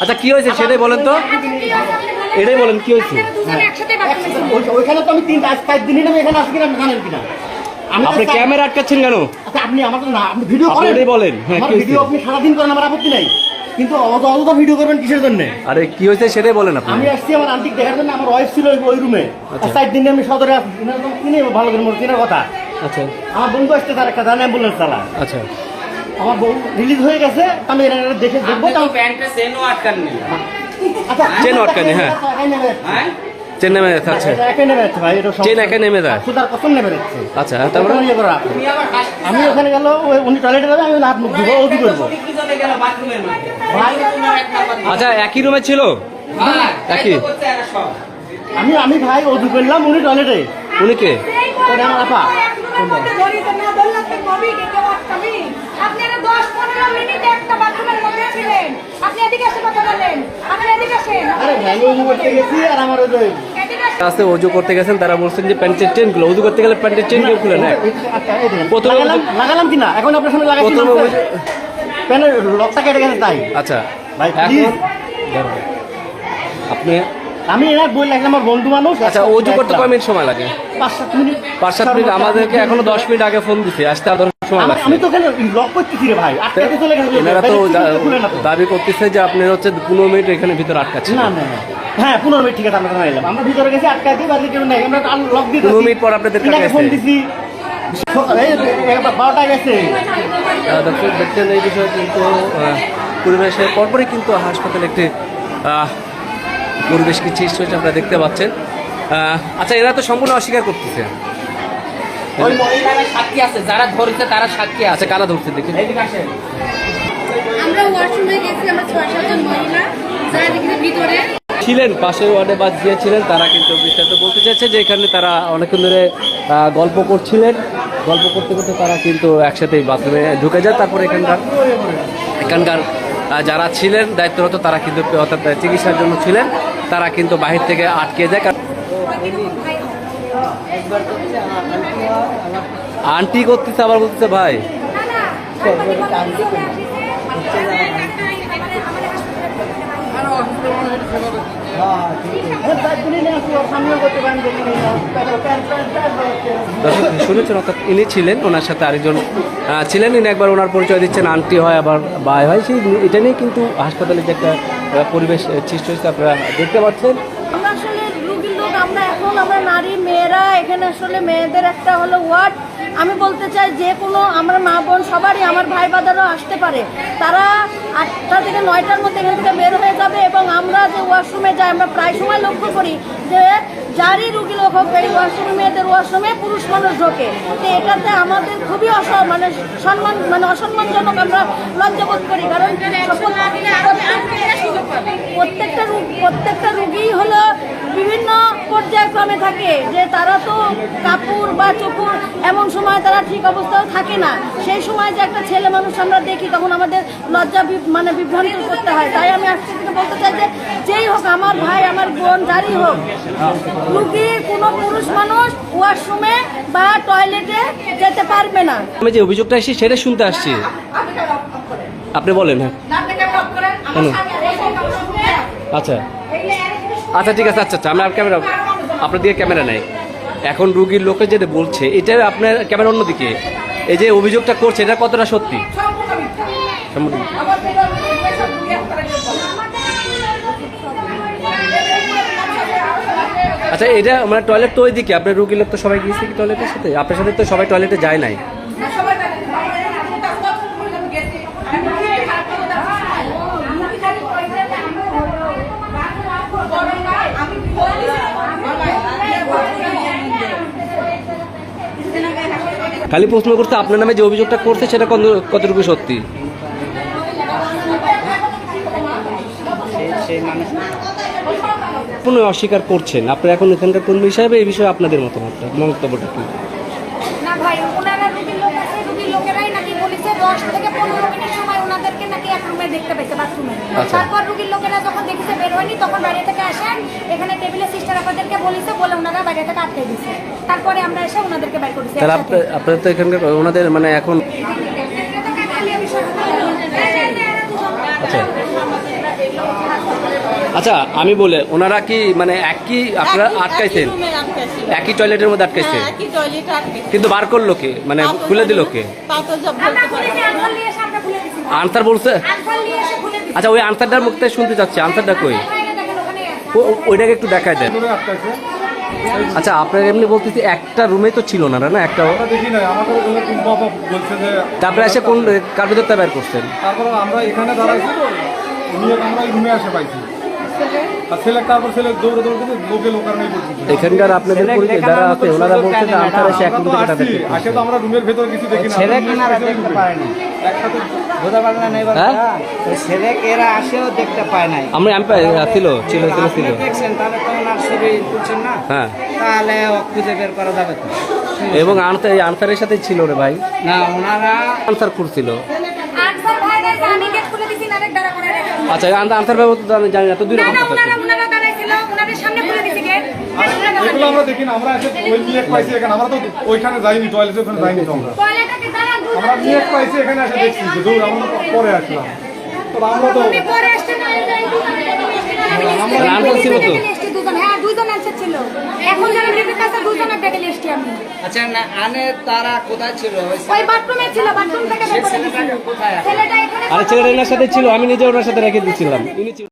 আচ্ছা কি হয়েছে সেটাই বলেন তো, এটাই বলেন কি হয়েছে। ওইখানে তো আমি 3-4 দিনই না এখানে আসি কিনা জানেন কিনা। আপনি ক্যামেরা আটকাচ্ছেন কেন? আচ্ছা আপনি আমাকে না, আপনি ভিডিও আপনি করেন, এটাই বলেন। হ্যাঁ আমার কি হয়েছে? ভিডিও আপনি সারাদিন করেন, আমার আপত্তি নাই, কিন্তু অত ভিডিও করবেন কিসের জন্য? আরে কি হয়েছে সেটাই বলেন আপনি। আমি আসছি আমার আন্টিকে দেখার জন্য, আমার ওয়াইফ ছিল ওই রুমে। 4 দিনে আমি সদরে কিনে ভালো করে মোর কেনার কথা। আচ্ছা আমার বন্ধু আসছে, তার একটা জানে অ্যাম্বুলেন্স চালা। আচ্ছা আমার বউ রিলিজ হয়ে গেছে, আমি এটা দেখে দেখবো। প্যান্টে চেনও আটকাননি। আচ্ছা চেন আটকানি, হ্যাঁ। হ্যাঁ চেন নেমে যাচ্ছে। আচ্ছা একাই নেমে যাচ্ছে ভাই, এটা চেন একা নেমে যায়। সুতার কসম নেমে যাচ্ছে। আচ্ছা তারপরে ইয়ে করা। তুমি আবার আমি ওখানে গেল, উনি টয়লেটে যাবে, আমি হাত মুখ ধুবো, ওষুধ করবো। কি জন্য গেল বাথরুমের মধ্যে? ভাই তোমার এক নাম্বার। আচ্ছা একই রুমে ছিল? হ্যাঁ, তাই একই? তো করছে এরা সব। আমি ভাই ওষুধ করলাম, উনি টয়লেটে। উনি কে? ওটা আমার আপা। আপনারা 10-15 মিনিট একটা বাথরুমের মধ্যে ছিলেন, আপনি এদিকে এসে কথা বলেন, আপনি এদিকে আসেন, আরে ভাই ওষুধ করতে গেছি, আর আমার ওই যে এদিকে আসেন। আস্তে অজু করতে গেছেন, তারা বলছেন যে প্যান্টের চেন খুলে, অজু করতে গেলে প্যান্টের চেন কেউ খুলে নেয়। আচ্ছা, এই দেখেন। প্রথমে লাগালাম কিনা এখন আপনার সামনে লাগাচ্ছি, প্রথমে প্যানের লকটা কেটে গেছে তাই। আচ্ছা ভাই, এখন please। দাঁড়ান। আপনি আমি এরা বই লাগলাম, আমার বন্ধু মানুষ। আচ্ছা অজু করতে কয় মিনিট সময় লাগে? 5-7 মিনিট। 5-7 মিনিট। আমাদেরকে এখনো 10 মিনিট আগে ফোন দিছে, আসতে আর 10 মিনিট সময় লাগছে। আমি তো ওখানে লক করতেছি রে ভাই, আটকাতে চলে গেছে। এনারা তো খুলে না তো। দাবি করতেছে যে আপনি হচ্ছে 15 মিনিট এখানে ভিতরে আটকাচ্ছেন। না না না, হ্যাঁ 15 মিনিট ঠিক আছে, আমরা এলাম, আমরা ভিতরে গেছি, আটকাতে বাড়ি কেউ নাই, আমরা লক দিয়ে 15 মিনিট পর আপনাদের কাছে ফোন আসে। দিছি, 12টা গেছে। দর্শক দেখছেন এই বিষয়ে কিন্তু পরিবেশের পরপরই কিন্তু হাসপাতালে একটি পরিবেশ কি সৃষ্টি হয়েছে আপনারা দেখতে পাচ্ছেন। আচ্ছা এরা তো সম্পূর্ণ অস্বীকার করতেছে। ওই মহিলারা সাক্ষী আছে, যারা ধরেছে তারা সাক্ষী আছে। আচ্ছা কারা ধরছে দেখি। এদিকে আসেন। আমরা ওয়াশরুমে গেছি, আমরা 6-7 জন মহিলা যারা দেখি ভিতরে ছিলেন পাশের ওয়ার্ডে বা গিয়েছিলেন, তারা কিন্তু বিস্তারিত বলতে চাইছে যে এখানে তারা অনেকক্ষণ ধরে গল্প করছিলেন, গল্প করতে করতে তারা কিন্তু একসাথে বাথরুমে ঢুকে যায়। তারপরে এখানকার যারা ছিলেন দায়িত্বরত তারা কিন্তু অর্থাৎ চিকিৎসার জন্য ছিলেন, তারা কিন্তু বাহির থেকে আটকে যায়। আন্টি করতেছে আবার বলতেছে ভাই। দর্শক শুনেছেন, অর্থাৎ ইনি ছিলেন, ওনার সাথে আরেকজন ছিলেন, ইনি একবার ওনার পরিচয় দিচ্ছেন, আন্টি হয় আবার ভাই হয়। সেই এটা নিয়ে কিন্তু হাসপাতালে যে একটা পরিবেশ সৃষ্টি হয়েছে আপনারা দেখতে পাচ্ছেন। আমরা আসলে রুগীর লোক, আমরা নারী মেয়েরা এখানে আসলে মেয়েদের একটা হলো ওয়ার্ড। আমি বলতে চাই যে কোনো আমরা মা বোন সবারই, আমার ভাই বাদারও আসতে পারে, তারা 8টা থেকে 9টার মধ্যে এখান থেকে বের হয়ে যাবে। এবং আমরা যে ওয়াশরুমে যাই, আমরা প্রায় সময় লক্ষ্য করি যে যারই রুগী লোক হোক, এই ওয়াশরুমে মেয়েদের ওয়াশরুমে পুরুষ মানুষ ঢোকে। তো এটাতে আমাদের খুবই অসম্মানজনক, আমরা লজ্জাবোধ করি। কারণ প্রত্যেকটা রুগী হলো বিভিন্ন পর্যায়ক্রমে থাকে, যে তারা তো কাপড় বা চোপড় এমন সময় তারা ঠিক অবস্থাও থাকে না। সেই সময় যে একটা ছেলে মানুষ আমরা দেখি, তখন আমাদের লজ্জা বিভ্রান্ত করতে হয়। তাই আমি আজকে থেকে বলতে চাই যে যেই হোক, আমার ভাই আমার বোন যারই হোক, রুগী কোনো পুরুষ মানুষ ওয়াশরুমে বা টয়লেটে যেতে পারবে না। আমি যে অভিযোগটা আসছি সেটা শুনতে আসছি, আপনি বলেন। হ্যাঁ আচ্ছা আচ্ছা ঠিক আছে। আচ্ছা আমি আর ক্যামেরা আপনার দিকে ক্যামেরা নেই। এখন রুগীর লোকে যেটা বলছে, এটা আপনার ক্যামেরা অন্যদিকে, এই যে অভিযোগটা করছে এটা কতটা সত্যি? আচ্ছা এটা মানে টয়লেট তো ওইদিকে, আপনার রুগীর লোক তো সবাই গিয়েছে কি টয়লেটের সাথে? আপনার সাথে তো সবাই টয়লেটে যায় নাই। খালি প্রশ্ন করতে, আপনার নামে যে অভিযোগটা করছে সেটা কতটুকু সত্যি? কোনো অস্বীকার করছেন আপনারা এখন এখানকার কর্মী হিসাবে, এই বিষয়ে আপনাদের মন্তব্যটা কি? না ভাই, ওনারা রুগীর লোক আছে, রুগীর লোকেরাই নাকি বলেছে 10 থেকে 15 মিনিট সময় ওনাদেরকে নাকি এক রুমে দেখতে পেয়েছে, বাথরুমে। তারপর রুগীর লোকেরা যখন দেখেছে বের হয়নি, তখন বাইরে থেকে আসেন, এখানে টেবিলে সিস্টার আপনাদেরকে বলেছে, বলে ওনারা বাইরে থেকে আটকে দিয়েছে। তারপরে আমরা এসে ওনাদেরকে বাইর করেছি। তাহলে আপনারা তো এখানকার ওনাদের মানে এখন আচ্ছা আচ্ছা আমি বলে ওনারা কি মানে একই আপনারা আটকাইছেন একই টয়লেটের মধ্যে আটকাইছে কিন্তু বার করলো কে মানে খুলে দিল কে আনসার বলছে আচ্ছা ওই আনসারটার মুখ থেকে শুনতে চাচ্ছি আনসারটা কই ওইটাকে একটু দেখায় দেন আচ্ছা আপনার এমনি বলতেছি একটা রুমে তো ছিল না না একটা দেখি না আমাদের বাবা বলছে যে তারপরে এসে কোন কার ভিতরটা বের করছেন তারপর আমরা এখানে দাঁড়াইছি তো নিয়ে আমরা রুমে আসে পাইছি আর ছেলে তারপর ছেলে দৌড়ে দৌড়ে লোকে লোকার নেই বলছি এখানকার আপনাদের পরিচয় যারা আছে ওনারা বলছে যে আনসার এসে এক রুম থেকে টাকা দেখতে আসে তো আমরা রুমের ভেতর কিছু দেখি না ছেলে কিনারা দেখতে পায়নি একসাথে বোঝা পারল না এবার হ্যাঁ? ওই ছেলে এরা আসেও দেখতে পায় নাই আমি ছিল আপনি দেখছেন তাহলে তো ওনার ছবি তুলছেন না হ্যাঁ তাহলে ও খুঁজে বের করা যাবে তো এবং এই আনসারের সাথে ছিল রে ভাই না ওনারা আনসার করছিল আনসার ভাই না জানি গেট খুলে দিছি না দাঁড়া করে রেখে আচ্ছা আনসার ব্যাপারে তো জানি না তো দুই না রকম না কথা আছে। উনারা দাঁড়াইছিল উনাদের সামনে খুলে দিছি গেট এগুলো আমরা দেখি না আমরা এসে ওই নিয়ে পাইছি এখানে আমরা তো ওইখানে যাইনি টয়লেটে ওখানে যাইনি তো আমরা টয়লেটে দাঁড়া আমরা নিয়ে পাইছি এখানে এসে দেখছি যে দৌড় আমরা তো পরে আসলাম তো আমরা তো আমি পরে আসতে না আনসার ছিল তো দুজন হ্যাঁ দুইজন আনসার ছিল এখন যারা রিপোর্ট আছে দুজনের ডেকে লিস্টে আমি আচ্ছা না আনে তারা কোথায় ছিল ওই বাথরুমে ছিল বাথরুম থেকে বের করে দিছি কোথায় ছেলেটা এখানে আরে ছেলেটা এনার সাথে ছিল আমি নিজে ওনার সাথে রেখে দিয়েছিলাম ইনি ছিল